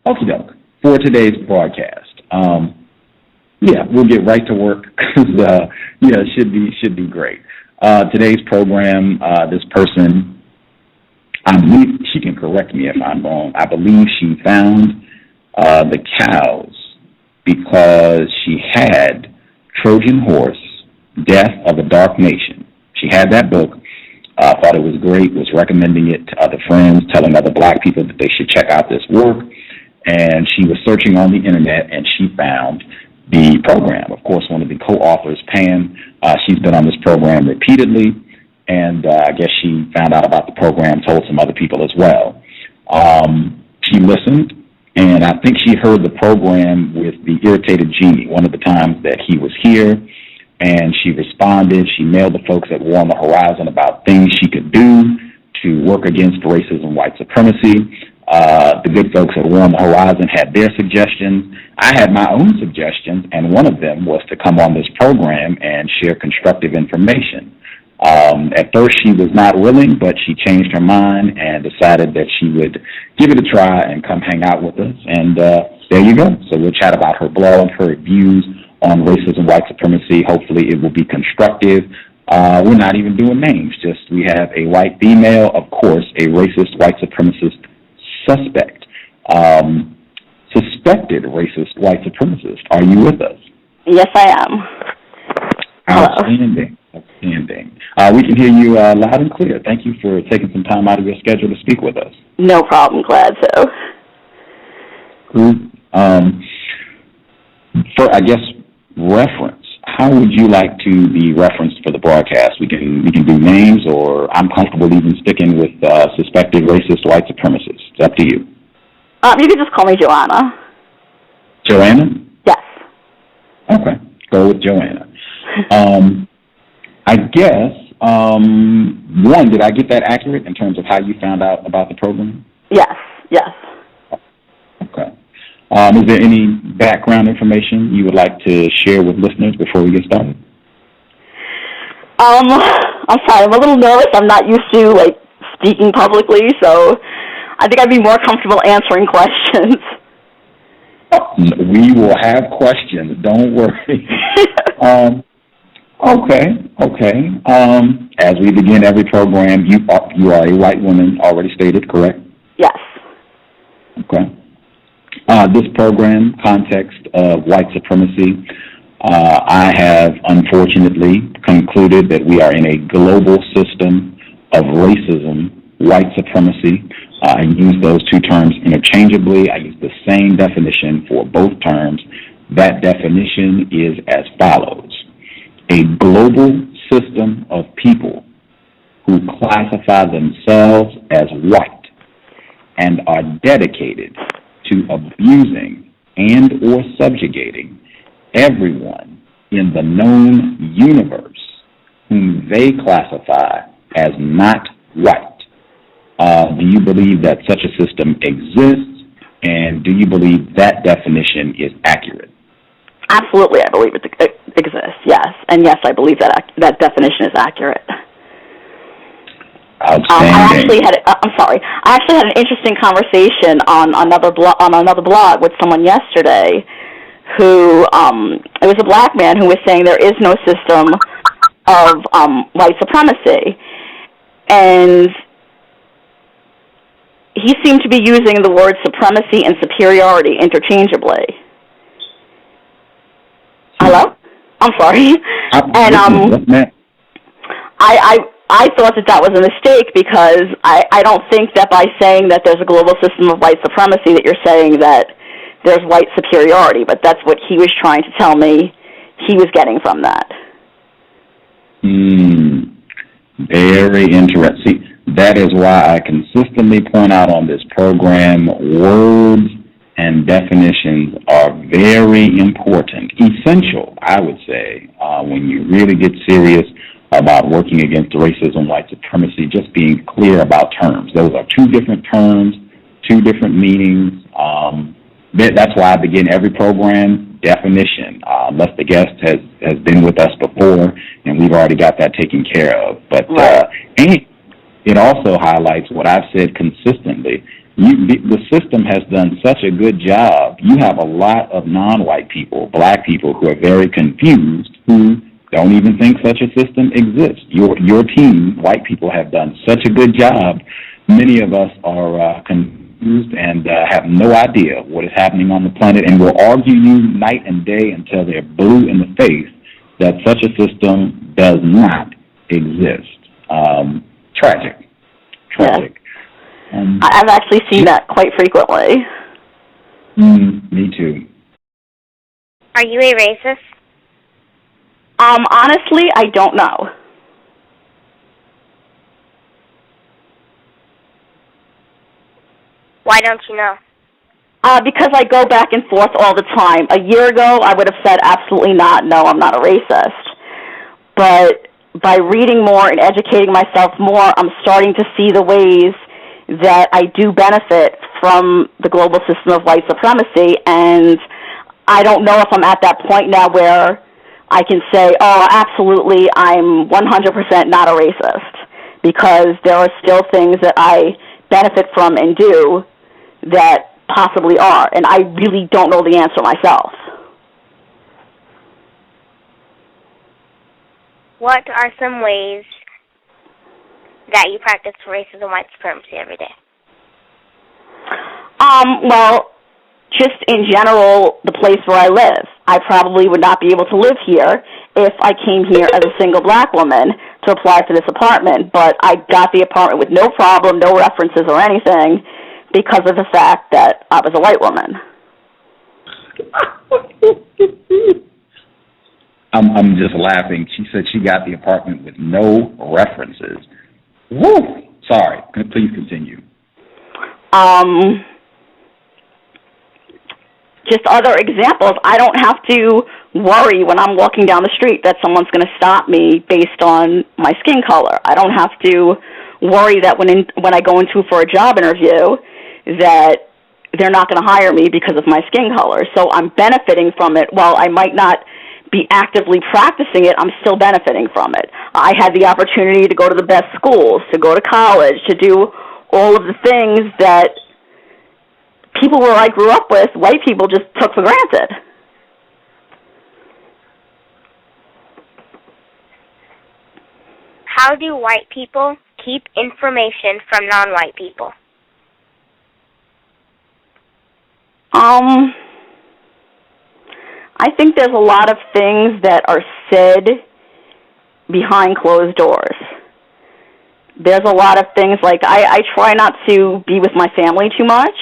Okie doke. For today's broadcast, we'll get right to work because it should be great. Today's program, this person, I believe she can correct me if I'm wrong. I believe she found the cows because she had Trojan Horse, Death of a Dark Nation. She had that book. Thought it was great, was recommending it to other friends, telling other black people that they should check out this work. And she was searching on the internet, and she found the program. Of course, one of the co-authors, Pam, she's been on this program repeatedly, and I guess she found out about the program, told some other people as well. She listened, and I think she heard the program with the Irritated Genie one of the times that he was here, and she responded. She mailed the folks at War on the Horizon about things she could do to work against racism, white supremacy. The good folks at War on the Horizon had their suggestions. I had my own suggestions, and one of them was to come on this program and share constructive information. At first, she was not willing, but she changed her mind and decided that she would give it a try and come hang out with us. And there you go. So we'll chat about her blog, her views on racism, white supremacy. Hopefully it will be constructive. We're not even doing names. Just we have a white female, of course, a racist, white supremacist suspect, suspected racist, white supremacist. Are you with us? Yes, I am. Outstanding. Outstanding. We can hear you loud and clear. Thank you for taking some time out of your schedule to speak with us. No problem. Glad to. For, I guess, reference, how would you like to be referenced for the broadcast? We can do names, or I'm comfortable even sticking with suspected racist white supremacists. It's up to you. You can just call me Joanna. Joanna? Yes. Okay. Go with Joanna. I guess, one, did I get that accurate in terms of how you found out about the program? Yes. Okay. Is there any background information you would like to share with listeners before we get started? I'm sorry, I'm a little nervous. I'm not used to, speaking publicly, so I think I'd be more comfortable answering questions. We will have questions. Don't worry. Okay. As we begin every program, you are a white woman, already stated, correct? Yes. Okay. This program, context of white supremacy, I have unfortunately concluded that we are in a global system of racism, white supremacy. I use those two terms interchangeably. I use the same definition for both terms. That definition is as follows: a global system of people who classify themselves as white and are dedicated to abusing and or subjugating everyone in the known universe whom they classify as not white. Do you believe that such a system exists, and do you believe that definition is accurate? Absolutely, I believe it exists, yes. And yes, I believe that definition is accurate. Outstanding. I actually had an interesting conversation on another blog with someone yesterday who, it was a black man who was saying there is no system of white supremacy. And he seemed to be using the word supremacy and superiority interchangeably. Hello? I'm sorry. I thought that was a mistake because I don't think that by saying that there's a global system of white supremacy that you're saying that there's white superiority, but that's what he was trying to tell me he was getting from that. Very interesting. That is why I consistently point out on this program, words and definitions are very important, essential, I would say, when you really get serious about working against racism, white supremacy, just being clear about terms. Those are two different terms, two different meanings. That's why I begin every program, definition, unless the guest has been with us before and we've already got that taken care of. But and it also highlights what I've said consistently, The system has done such a good job. You have a lot of non-white people, black people, who are very confused, who don't even think such a system exists. Your team, white people, have done such a good job. Many of us are confused and have no idea what is happening on the planet, and will argue you night and day until they're blue in the face that such a system does not exist. Tragic. Yeah. I've actually seen that quite frequently. Me too. Are you a racist? Honestly, I don't know. Why don't you know? Because I go back and forth all the time. A year ago, I would have said absolutely not. No, I'm not a racist. But by reading more and educating myself more, I'm starting to see the ways that I do benefit from the global system of white supremacy, and I don't know if I'm at that point now where I can say, oh, absolutely, I'm 100% not a racist, because there are still things that I benefit from and do that possibly are, and I really don't know the answer myself. What are some ways that you practice racism and white supremacy every day? Well, just in general, the place where I live. I probably would not be able to live here if I came here as a single black woman to apply for this apartment, but I got the apartment with no problem, no references or anything, because of the fact that I was a white woman. I'm just laughing. She said she got the apartment with no references. Woo! Sorry. Please continue. Just other examples. I don't have to worry when I'm walking down the street that someone's going to stop me based on my skin color. I don't have to worry that when I go into for a job interview that they're not going to hire me because of my skin color. So I'm benefiting from it. While I might not be actively practicing it, I'm still benefiting from it. I had the opportunity to go to the best schools, to go to college, to do all of the things that people where I grew up with, white people, just took for granted. How do white people keep information from non-white people? I think there's a lot of things that are said behind closed doors. There's a lot of things, like I try not to be with my family too much,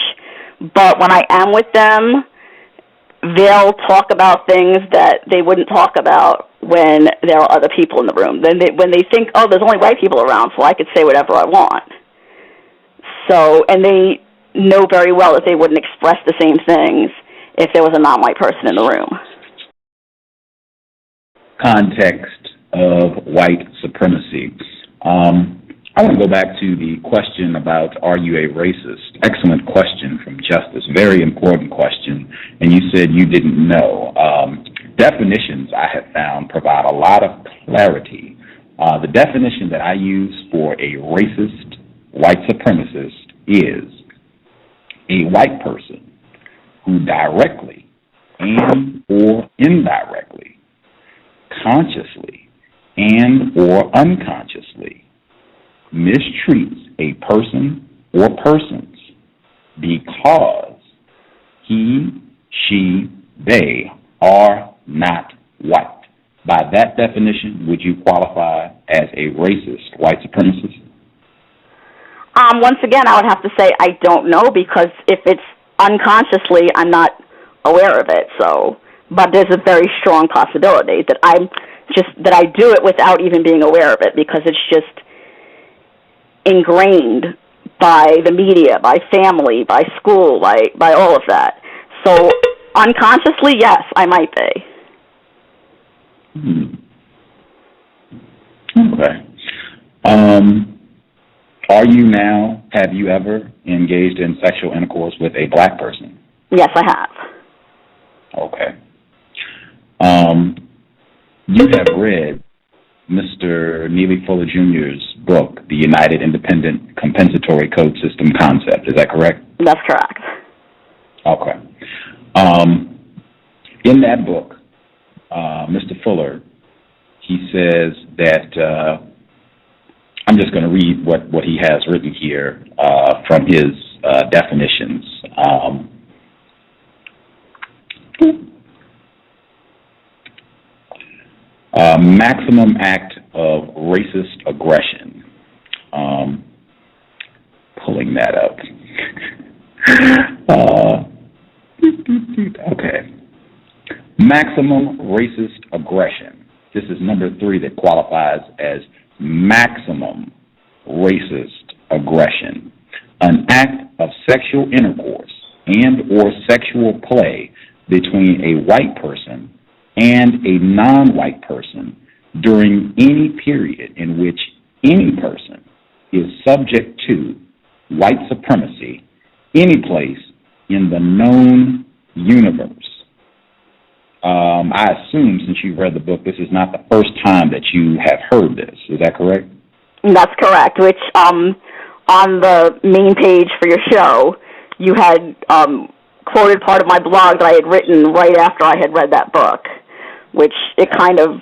but when I am with them, they'll talk about things that they wouldn't talk about when there are other people in the room. When they think, oh, there's only white people around, so I could say whatever I want. So, and they know very well that they wouldn't express the same things if there was a non-white person in the room. Context of white supremacy. I want to go back to the question about, are you a racist? Excellent question from Justice. Very important question. And you said you didn't know. Definitions, I have found, provide a lot of clarity. The definition that I use for a racist white supremacist is a white person who directly and or indirectly, consciously and or unconsciously mistreats a person or persons because he, she, they are not white. By that definition, would you qualify as a racist white supremacist? Once again, I would have to say I don't know, because if it's unconsciously, I'm not aware of it. So, but there's a very strong possibility that I do it without even being aware of it, because it's just ingrained by the media, by family, by school, by all of that. So unconsciously, yes, I might be. Okay. Have you ever engaged in sexual intercourse with a black person? Yes, I have. Okay. You have read Mr. Neely Fuller Jr.'s book, The United Independent Compensatory Code System Concept. Is that correct? That's correct. Okay. In that book, Mr. Fuller, he says that, I'm just going to read what he has written here from his definitions. Maximum act of racist aggression. Pulling that up. Okay. Maximum racist aggression. This is number 3 that qualifies as maximum racist aggression. An act of sexual intercourse and or sexual play between a white person and a non-white person during any period in which any person is subject to white supremacy any place in the known universe. I assume, since you've read the book, this is not the first time that you have heard this. Is that correct? That's correct, which on the main page for your show, you had quoted part of my blog that I had written right after I had read that book, which it kind of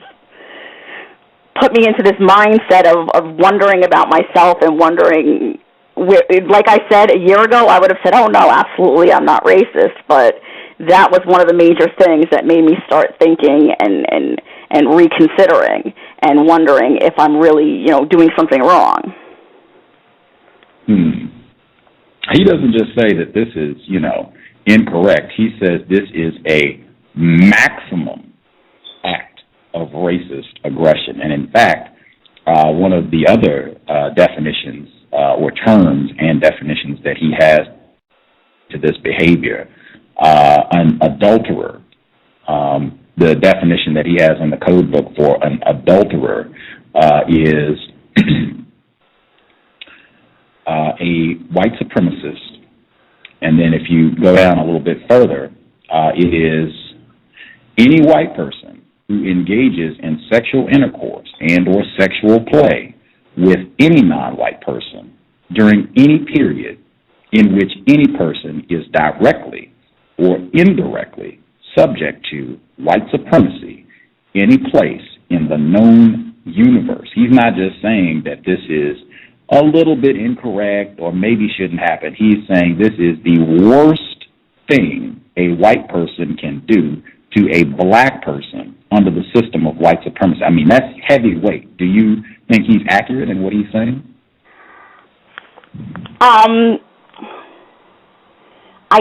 put me into this mindset of wondering about myself and wondering, like I said, a year ago, I would have said, oh, no, absolutely, I'm not racist, but that was one of the major things that made me start thinking and reconsidering and wondering if I'm really, doing something wrong. He doesn't just say that this is, incorrect. He says this is a maximum act of racist aggression. And in fact, one of the other definitions or terms and definitions that he has to this behavior, an adulterer, the definition that he has in the code book for an adulterer is a white supremacist. And then if you go down a little bit further, it is any white person who engages in sexual intercourse and or sexual play with any non-white person during any period in which any person is directly or indirectly subject to white supremacy any place in the known universe. He's not just saying that this is a little bit incorrect or maybe shouldn't happen. He's saying this is the worst thing a white person can do to a black person under the system of white supremacy. I mean, that's heavyweight. Do you think he's accurate in what he's saying? I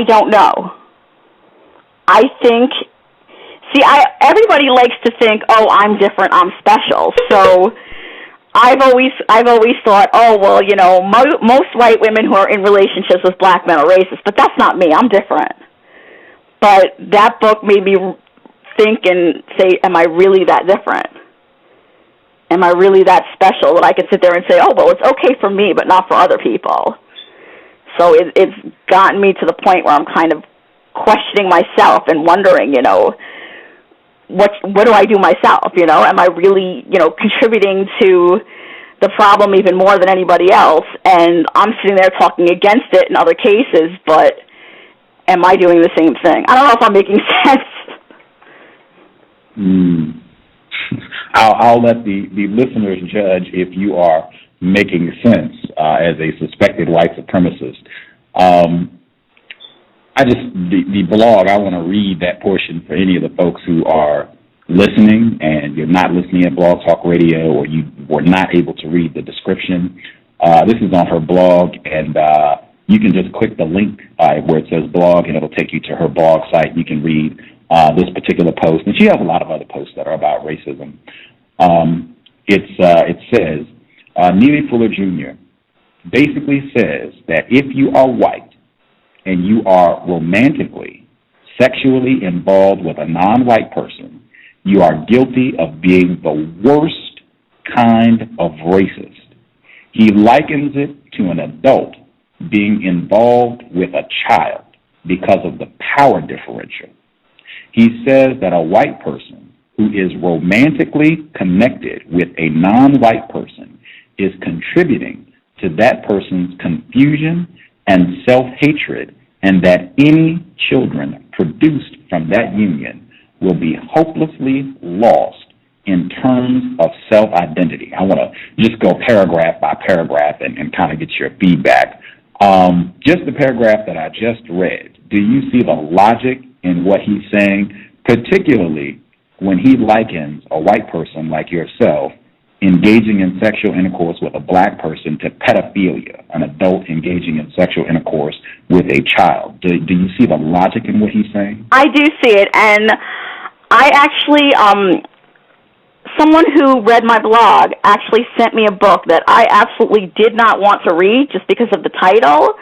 don't know. I think, everybody likes to think, oh, I'm different, I'm special. So I've always thought, oh, well, most white women who are in relationships with black men are racist, but that's not me. I'm different. But that book made me think and say, am I really that different? Am I really that special that I could sit there and say, oh, well, it's okay for me, but not for other people? So it's gotten me to the point where I'm kind of questioning myself and wondering, what do I do myself? Am I really, contributing to the problem even more than anybody else? And I'm sitting there talking against it in other cases, but am I doing the same thing? I don't know if I'm making sense. I'll let the listeners judge if you are making sense as a suspected white supremacist. The blog, I want to read that portion for any of the folks who are listening and you're not listening at Blog Talk Radio or you were not able to read the description. This is on her blog, and you can just click the link where it says blog, and it'll take you to her blog site. You can read this particular post, and she has a lot of other posts that are about racism. It says, Neely Fuller Jr. basically says that if you are white and you are romantically, sexually involved with a non-white person, you are guilty of being the worst kind of racist. He likens it to an adult being involved with a child because of the power differential. He says that a white person who is romantically connected with a non-white person is contributing to that person's confusion and self-hatred, and that any children produced from that union will be hopelessly lost in terms of self-identity. I want to just go paragraph by paragraph and kind of get your feedback. Just the paragraph that I just read, do you see the logic in what he's saying, particularly when he likens a white person like yourself engaging in sexual intercourse with a black person to pedophilia, an adult engaging in sexual intercourse with a child? Do you see the logic in what he's saying? I do see it, and I actually, someone who read my blog actually sent me a book that I absolutely did not want to read just because of the title,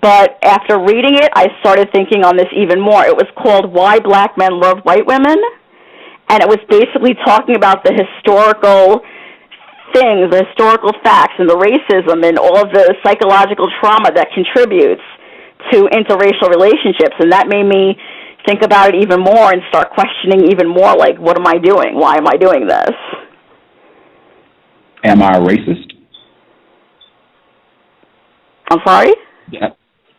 but after reading it, I started thinking on this even more. It was called Why Black Men Love White Women, and it was basically talking about the historical things, the historical facts, and the racism and all of the psychological trauma that contributes to interracial relationships, and that made me think about it even more and start questioning even more, like, what am I doing? Why am I doing this? Am I a racist? I'm sorry?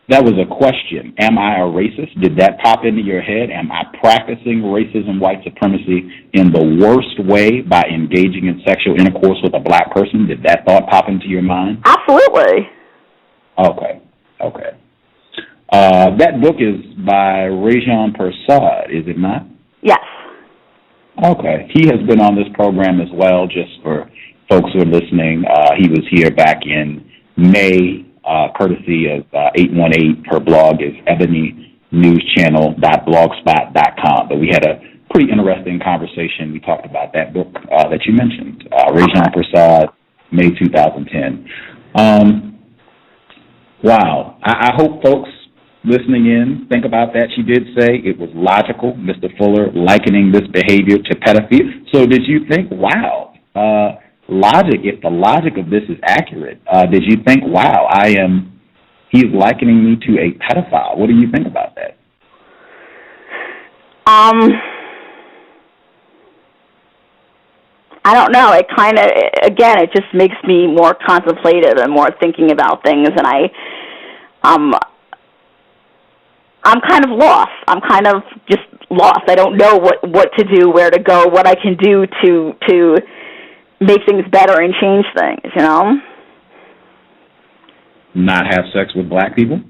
That was a question. Am I a racist? Did that pop into your head? Am I practicing racism, white supremacy in the worst way by engaging in sexual intercourse with a black person? Did that thought pop into your mind? Absolutely. Okay. That book is by Rajan Persad, is it not? Yes. Okay. He has been on this program as well, just for folks who are listening. He was here back in May, courtesy of 818. Her blog is ebonynewschannel.blogspot.com. But we had a pretty interesting conversation. We talked about that book that you mentioned, Rajan Persad, May 2010. Wow. I hope folks listening in think about that. She did say it was logical, Mr. Fuller, likening this behavior to pedophilia. So did you think, wow, logic, if the logic of this is accurate, did you think, wow, he is likening me to a pedophile? What do you think about that? I don't know. It kind of, again, it just makes me more contemplative and more thinking about things, and I'm kind of lost. I'm kind of just lost. I don't know what to do, where to go, what I can do to make things better and change things, you know? Not have sex with black people?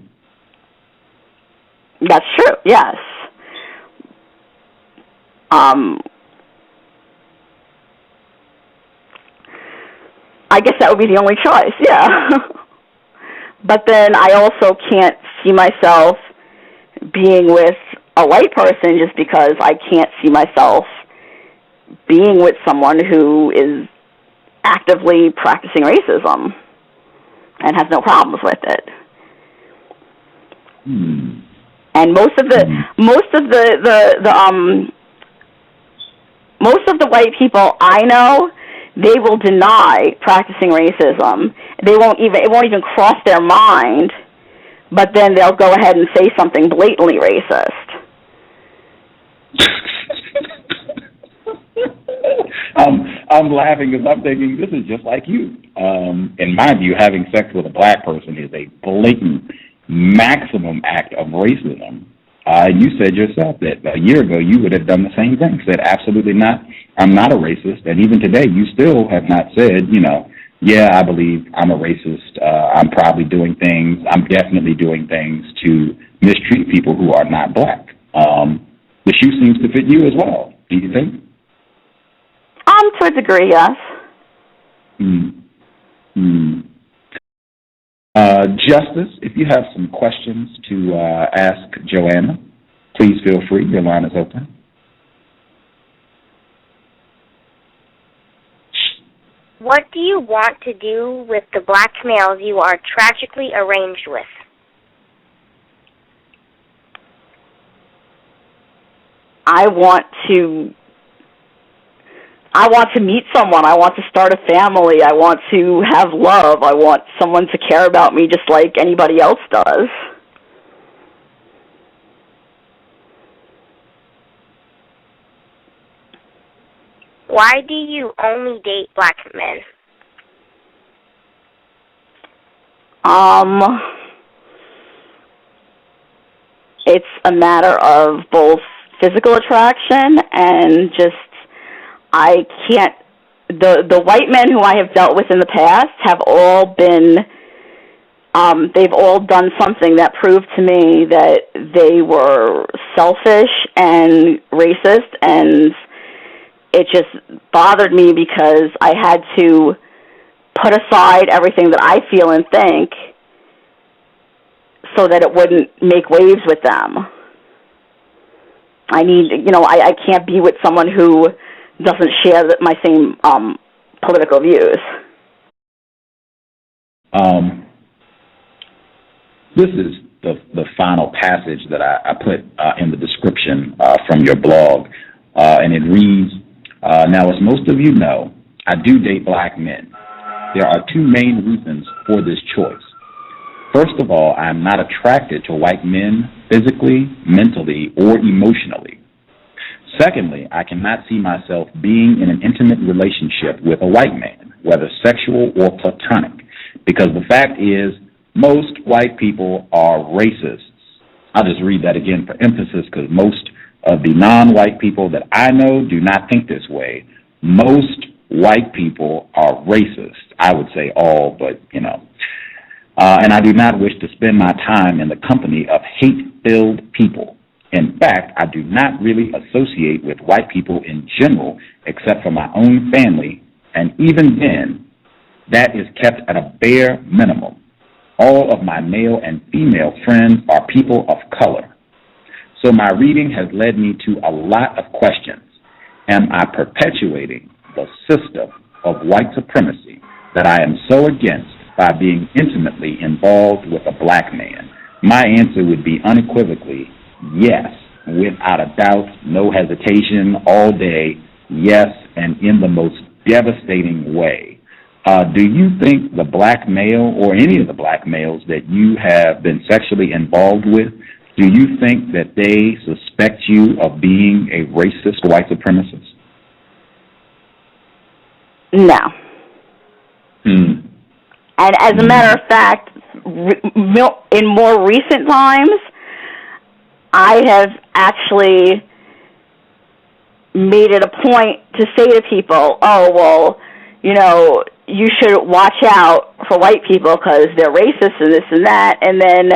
That's true, yes. I guess that would be the only choice, yeah. But then I also can't see myself being with a white person just because I can't see myself being with someone who is actively practicing racism and has no problems with it. And most of the white people I know, they will deny practicing racism. It won't even cross their mind, but then they'll go ahead and say something blatantly racist. I'm laughing because I'm thinking this is just like you. In my view, having sex with a black person is a blatant maximum act of racism. You said yourself that a year ago you would have done the same thing, said absolutely not, I'm not a racist, and even today you still have not said, yeah, I believe I'm a racist, I'm definitely doing things to mistreat people who are not black. The shoe seems to fit you as well, do you think? To a degree, yes. Justice, if you have some questions to ask Joanna, please feel free. Your line is open. What do you want to do with the black males you are tragically arranged with? I want to meet someone. I want to start a family. I want to have love. I want someone to care about me just like anybody else does. Why do you only date black men? It's a matter of both physical attraction and just, I can't, the white men who I have dealt with in the past have all been, they've all done something that proved to me that they were selfish and racist, and it just bothered me because I had to put aside everything that I feel and think so that it wouldn't make waves with them. I need, I can't be with someone who doesn't share my same political views. This is the final passage that I put in the description from your blog, and it reads, now, as most of you know, I do date black men. There are two main reasons for this choice. First of all, I am not attracted to white men physically, mentally, or emotionally. Secondly, I cannot see myself being in an intimate relationship with a white man, whether sexual or platonic, because the fact is, most white people are racists. I'll just read that again for emphasis, because most of the non-white people that I know do not think this way. Most white people are racist. I would say all, but, and I do not wish to spend my time in the company of hate-filled people. In fact, I do not really associate with white people in general, except for my own family, and even then, that is kept at a bare minimum. All of my male and female friends are people of color. So my reading has led me to a lot of questions. Am I perpetuating the system of white supremacy that I am so against by being intimately involved with a black man? My answer would be unequivocally yes, without a doubt, no hesitation, all day, yes, and in the most devastating way. Do you think the black male or any of the black males that you have been sexually involved with, do you think that they suspect you of being a racist white supremacist? No. And as a matter of fact, in more recent times, I have actually made it a point to say to people, oh, well, you should watch out for white people because they're racist and this and that. And then,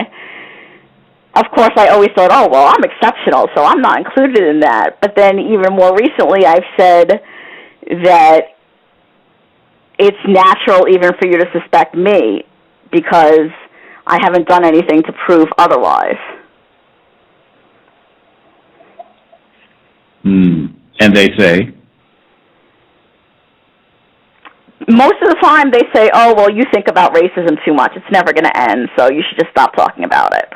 of course, I always thought, oh, well, I'm exceptional, so I'm not included in that. But then even more recently, I've said that it's natural even for you to suspect me because I haven't done anything to prove otherwise. And they say? Most of the time they say, oh, well, you think about racism too much. It's never going to end, so you should just stop talking about it.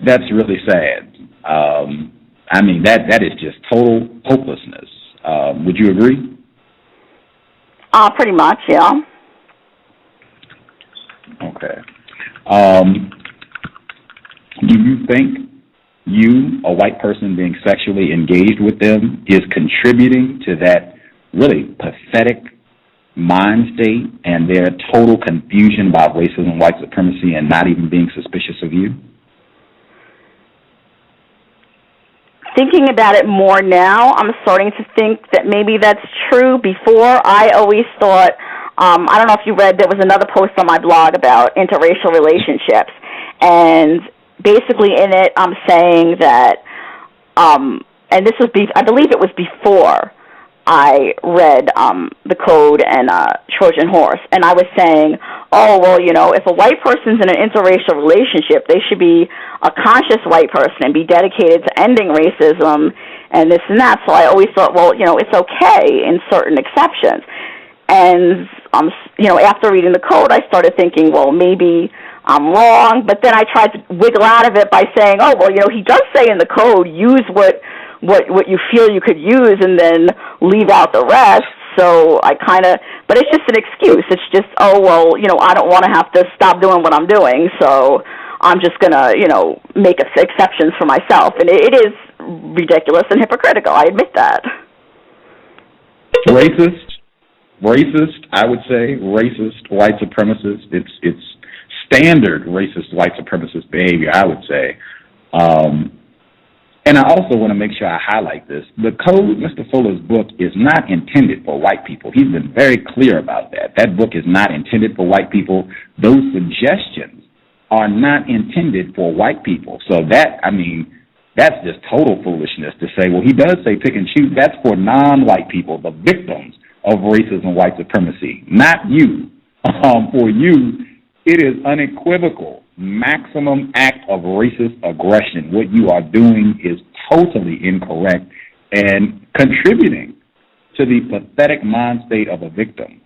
That's really sad. I mean, that is just total hopelessness. Would you agree? Pretty much, yeah. Okay. Do you think you, a white person being sexually engaged with them, is contributing to that really pathetic mind state and their total confusion about racism, white supremacy, and not even being suspicious of you? Thinking about it more now, I'm starting to think that maybe that's true. Before, I always thought, I don't know if you read, there was another post on my blog about interracial relationships, and basically in it I'm saying that, and this was, I believe it was before I read the Code and Trojan Horse, and I was saying, oh, well, if a white person's in an interracial relationship, they should be a conscious white person and be dedicated to ending racism and this and that. So I always thought, well, it's okay in certain exceptions. And, after reading the Code, I started thinking, well, maybe I'm wrong. But then I tried to wiggle out of it by saying, oh, well, he does say in the Code, use what you feel you could use and then leave out the rest. So but it's just an excuse. It's just, oh, well, I don't want to have to stop doing what I'm doing, so I'm just going to, make exceptions for myself. And it is ridiculous and hypocritical. I admit that. Racist, I would say, racist, white supremacist. It's standard racist, white supremacist behavior, I would say. And I also want to make sure I highlight this. The code, Mr. Fuller's book, is not intended for white people. He's been very clear about that. That book is not intended for white people. Those suggestions are not intended for white people. So that's just total foolishness to say, well, he does say pick and choose. That's for non-white people, the victims of racism, white supremacy, not you. For you, it is unequivocal, maximum act of racist aggression. What you are doing is totally incorrect and contributing to the pathetic mind state of a victim.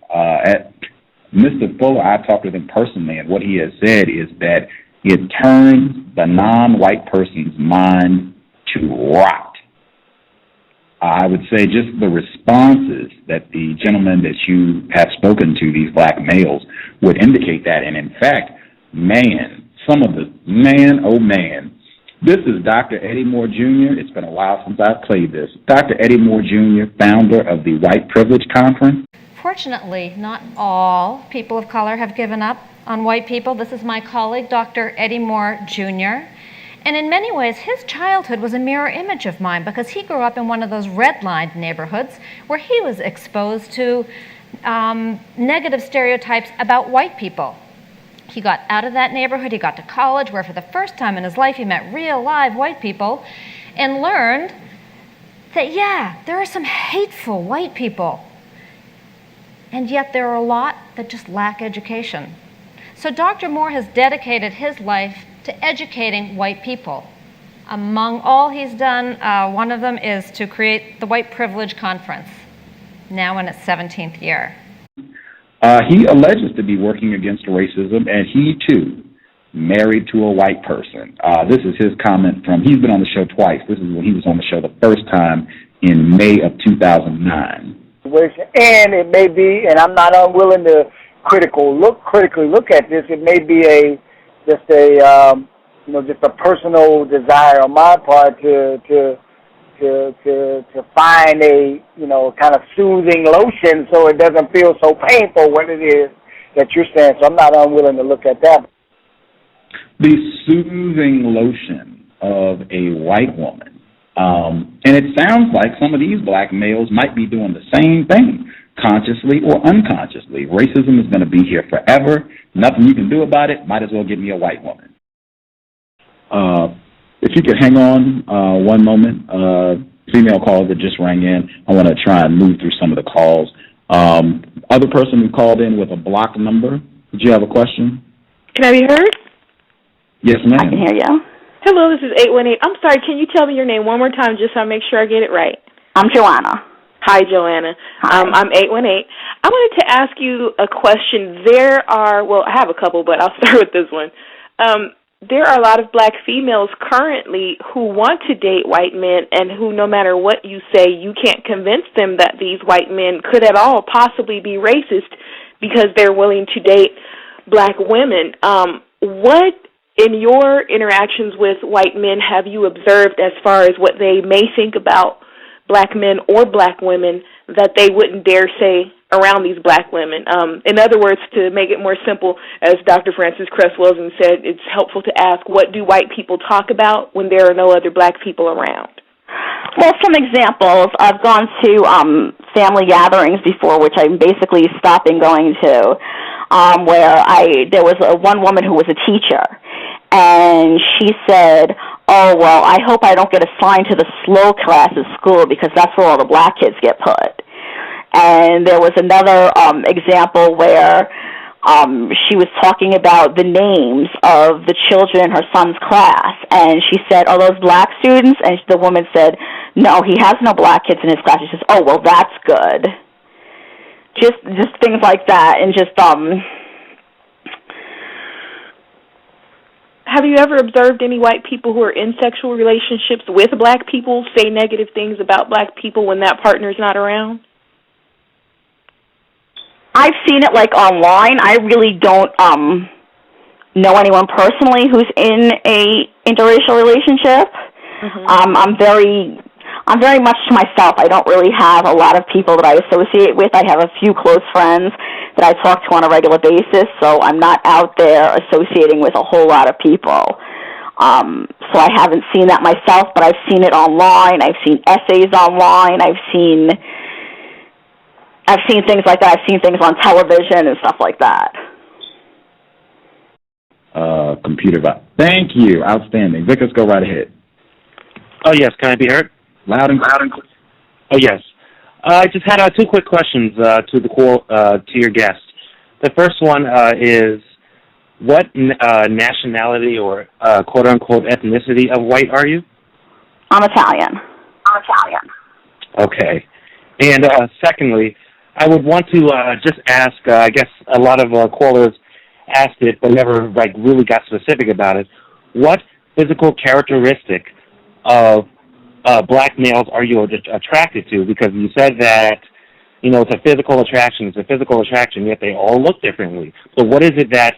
Mr. Fuller, I talked with him personally, and what he has said is that it turns the non-white person's mind to rot. I would say just the responses that the gentlemen that you have spoken to, these black males, would indicate that. And in fact, oh man, this is Dr. Eddie Moore Jr. It's been a while since I've played this. Dr. Eddie Moore Jr., founder of the White Privilege Conference. Fortunately, not all people of color have given up on white people. This is my colleague, Dr. Eddie Moore Jr., and in many ways, his childhood was a mirror image of mine because he grew up in one of those red-lined neighborhoods where he was exposed to negative stereotypes about white people. He got out of that neighborhood, he got to college, where for the first time in his life he met real, live white people and learned that, yeah, there are some hateful white people. And yet there are a lot that just lack education. So Dr. Moore has dedicated his life to educating white people. Among all he's done, one of them is to create the White Privilege Conference, now in its 17th year. He alleges to be working against racism, and he, too, married to a white person. This is his comment he's been on the show twice. This is when he was on the show the first time in May of 2009. And it may be, and I'm not unwilling to critically look at this, it may be just a personal desire on my part to find a, kind of soothing lotion so it doesn't feel so painful when it is that you're saying. So I'm not unwilling to look at that. The soothing lotion of a white woman. And it sounds like some of these black males might be doing the same thing, consciously or unconsciously. Racism is going to be here forever. Nothing you can do about it. Might as well give me a white woman. If you could hang on one moment, female caller that just rang in. I want to try and move through some of the calls. Other person who called in with a blocked number, did you have a question? Can I be heard? Yes, ma'am. I can hear you. Hello, this is 818. I'm sorry, can you tell me your name one more time just so I make sure I get it right? I'm Joanna. Hi, Joanna. Hi. I'm 818. I wanted to ask you a question. I have a couple, but I'll start with this one. There are a lot of black females currently who want to date white men and who, no matter what you say, you can't convince them that these white men could at all possibly be racist because they're willing to date black women. What, in your interactions with white men, have you observed as far as what they may think about black men or black women that they wouldn't dare say around these black women? In other words, to make it more simple, as Dr. Francis Cress Welsing said, it's helpful to ask, what do white people talk about when there are no other black people around? Well, some examples. I've gone to family gatherings before, which I'm basically stopping going to, where there was one woman who was a teacher, and she said, oh, well, I hope I don't get assigned to the slow class at school because that's where all the black kids get put. And there was another example where she was talking about the names of the children in her son's class. And she said, are those black students? And the woman said, no, he has no black kids in his class. She says, oh, well, that's good. Just things like that. And just... Have you ever observed any white people who are in sexual relationships with black people say negative things about black people when that partner's not around? I've seen it, like, online. I really don't know anyone personally who's in a interracial relationship. Mm-hmm. I'm very much to myself. I don't really have a lot of people that I associate with. I have a few close friends that I talk to on a regular basis, so I'm not out there associating with a whole lot of people. So I haven't seen that myself, but I've seen it online. I've seen essays online. I've seen things like that. I've seen things on television and stuff like that. Computer vibe. Thank you. Outstanding. Vickers, go right ahead. Oh, yes. Can I be heard? Loud and clear. Oh, yes. I just had two quick questions to your guest. The first one is, what nationality or quote-unquote ethnicity of white are you? I'm Italian. Okay. And secondly, I would want to just ask, I guess a lot of callers asked it but never really got specific about it. What physical characteristic of black males are you attracted to? Because you said that, it's a physical attraction, yet they all look differently. So what is it that's,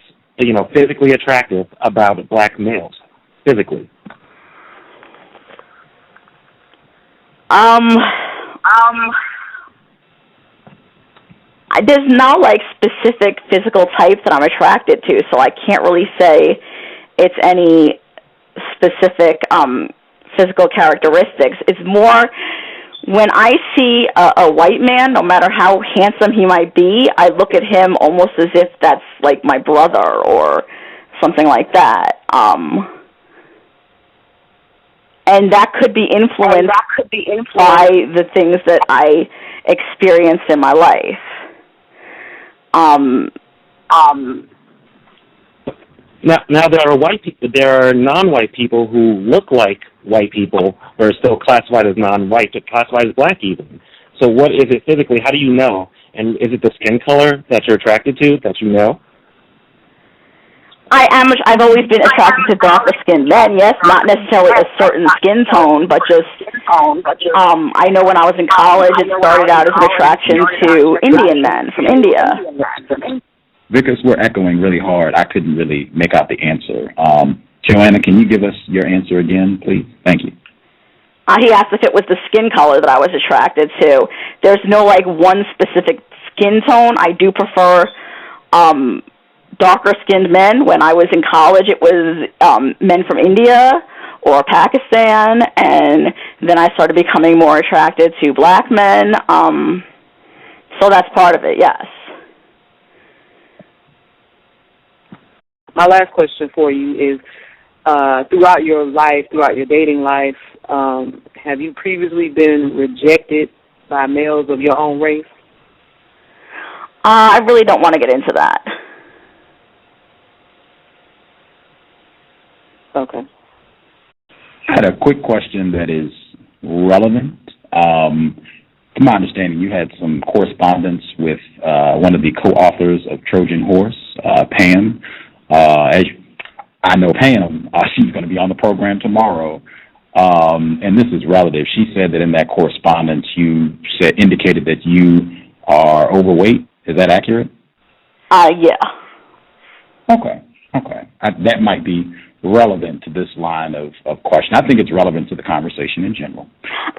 physically attractive about black males, physically? There's no specific physical type that I'm attracted to, so I can't really say it's any specific physical characteristics. It's more when I see a white man, no matter how handsome he might be, I look at him almost as if that's like my brother or something like that. And that could be influenced by the things that I experienced in my life. Now there are non-white people who look like white people but are still classified as non-white, but classified as black even. So what is it physically? How do you know? And is it the skin color that you're attracted to that you know? I've always been attracted to darker skinned men, yes, not necessarily a certain skin tone, but just, I know when I was in college, it started out as an attraction to Indian men from India. Vickers, we're echoing really hard. I couldn't really make out the answer. Joanna, can you give us your answer again, please? Thank you. He asked if it was the skin color that I was attracted to. There's no, one specific skin tone. I do prefer darker-skinned men. When I was in college, it was men from India or Pakistan, and then I started becoming more attracted to black men. So that's part of it, yes. My last question for you is, throughout your dating life, have you previously been rejected by males of your own race? I really don't want to get into that. Okay. I had a quick question that is relevant. To my understanding, you had some correspondence with one of the co-authors of Trojan Horse, Pam. As I know Pam, she's going to be on the program tomorrow, and this is relative. She said that in that correspondence you indicated that you are overweight. Is that accurate? Yeah. Okay. That might be relevant to this line of question. I think it's relevant to the conversation in general.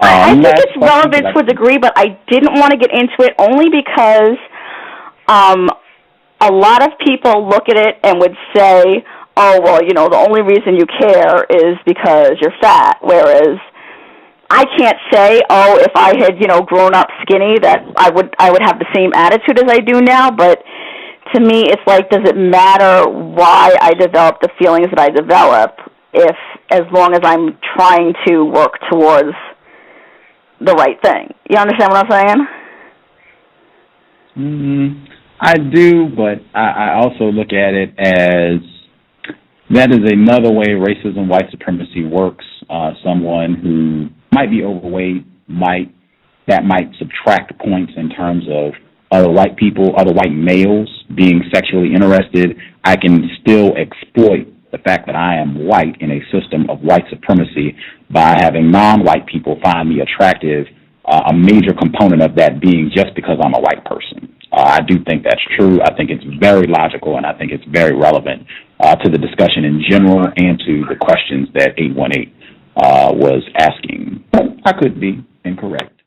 I think it's relevant to a degree, but I didn't want to get into it only because a lot of people look at it and would say, oh, well, the only reason you care is because you're fat, whereas I can't say, oh, if I had, grown up skinny, that I would have the same attitude as I do now, but to me, it's does it matter why I develop the feelings that I develop as long as I'm trying to work towards the right thing? You understand what I'm saying? I do, but I also look at it as that is another way racism, white supremacy works. Someone who might be overweight might subtract points in terms of other white people, other white males being sexually interested. I can still exploit the fact that I am white in a system of white supremacy by having non-white people find me attractive, a major component of that being just because I'm a white person. I do think that's true. I think it's very logical, and I think it's very relevant to the discussion in general and to the questions that 818 was asking. But I could be incorrect.